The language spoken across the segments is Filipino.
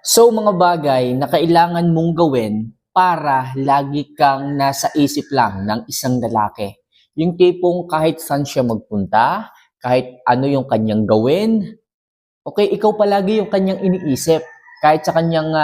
So, mga bagay na kailangan mong gawin para lagi kang nasa isip lang ng isang lalaki. Yung tipong kahit saan siya magpunta, kahit ano yung kanyang gawin, okay, ikaw palagi yung kanyang iniisip. Kahit sa kanyang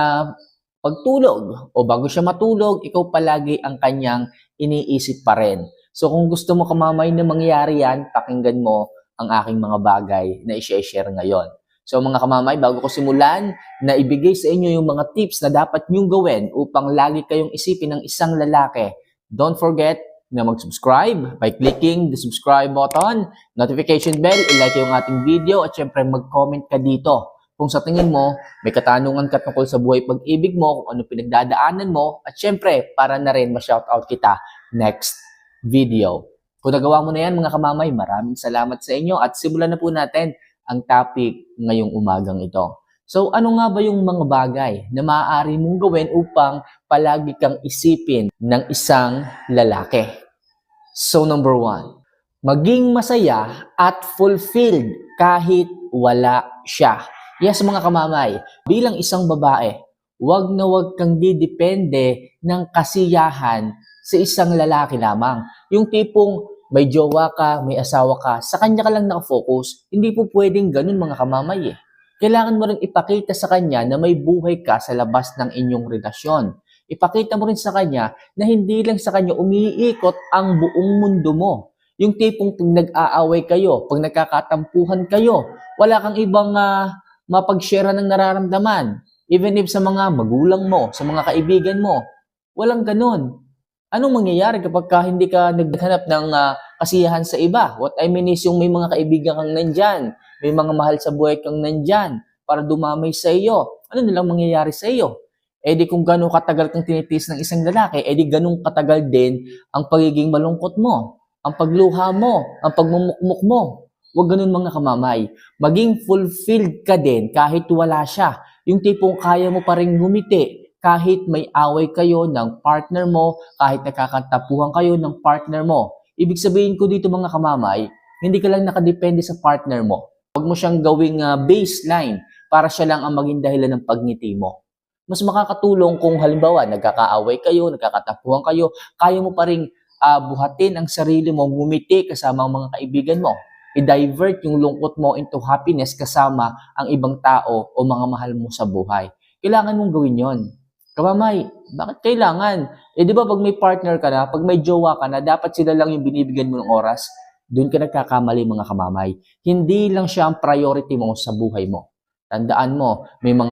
pagtulog o bago siya matulog, ikaw palagi ang kanyang iniisip pa rin. So, kung gusto mo kamamay na mangyari yan, pakinggan mo ang aking mga bagay na i-share ngayon. So mga kamamay, bago ko simulan na ibigay sa inyo yung mga tips na dapat niyong gawin upang lagi kayong isipin ng isang lalaki, don't forget na mag-subscribe by clicking the subscribe button, notification bell, i-like yung ating video at syempre mag-comment ka dito. Kung sa tingin mo, may katanungan ka tungkol sa buhay pag-ibig mo, kung ano pinagdadaanan mo, at syempre para na rin ma-shoutout kita next video. Kung nagawa mo na yan mga kamamay, maraming salamat sa inyo at simulan na po natin ang topic ngayong umagang ito. So ano nga ba yung mga bagay na maaari mong gawin upang palagi kang isipin ng isang lalaki? So number 1, maging masaya at fulfilled kahit wala siya. Yes mga kamamay, bilang isang babae, wag na wag kang didepende ng kasiyahan sa isang lalaki lamang. Yung tipong may jowa ka, may asawa ka, sa kanya ka lang nakafocus. Hindi po pwedeng ganun mga kamamay eh. Kailangan mo rin ipakita sa kanya na may buhay ka sa labas ng inyong relasyon. Ipakita mo rin sa kanya na hindi lang sa kanya umiikot ang buong mundo mo. Yung tipong pag nag-aaway kayo, pag nagkakatampuhan kayo, wala kang ibang mapag-share ng nararamdaman. Even if sa mga magulang mo, sa mga kaibigan mo, walang ganun. Anong mangyayari kapag hindi ka naghanap ng kasiyahan sa iba? What I mean is yung may mga kaibigan kang nandyan, may mga mahal sa buhay kang nandyan para dumamay sa iyo. Ano nilang mangyayari sa iyo? Eh di kung gano'ng katagal kang tinitiis ng isang lalaki, eh di gano'ng katagal din ang pagiging malungkot mo, ang pagluha mo, ang pagmumukmuk mo. Huwag ganun mga kamamay. Maging fulfilled ka din kahit wala siya. Yung tipong kaya mo pa rin ngumiti, kahit may away kayo ng partner mo, kahit nakakatapuhan kayo ng partner mo. Ibig sabihin ko dito mga kamamay, hindi ka lang nakadepende sa partner mo. Huwag mo siyang gawing baseline para siya lang ang maging dahilan ng pagngiti mo. Mas makakatulong kung halimbawa nagkakaaway kayo, nagkakatapuhan kayo, kaya mo pa rin buhatin ang sarili mo, ngumiti kasama ang mga kaibigan mo. I-divert yung lungkot mo into happiness kasama ang ibang tao o mga mahal mo sa buhay. Kailangan mong gawin yon. Kamamay, bakit kailangan? Eh di ba pag may partner ka na, pag may jowa ka na, dapat sila lang yung binibigyan mo ng oras? Doon ka nagkakamali mga kamamay. Hindi lang siya ang priority mo sa buhay mo. Tandaan mo, may mga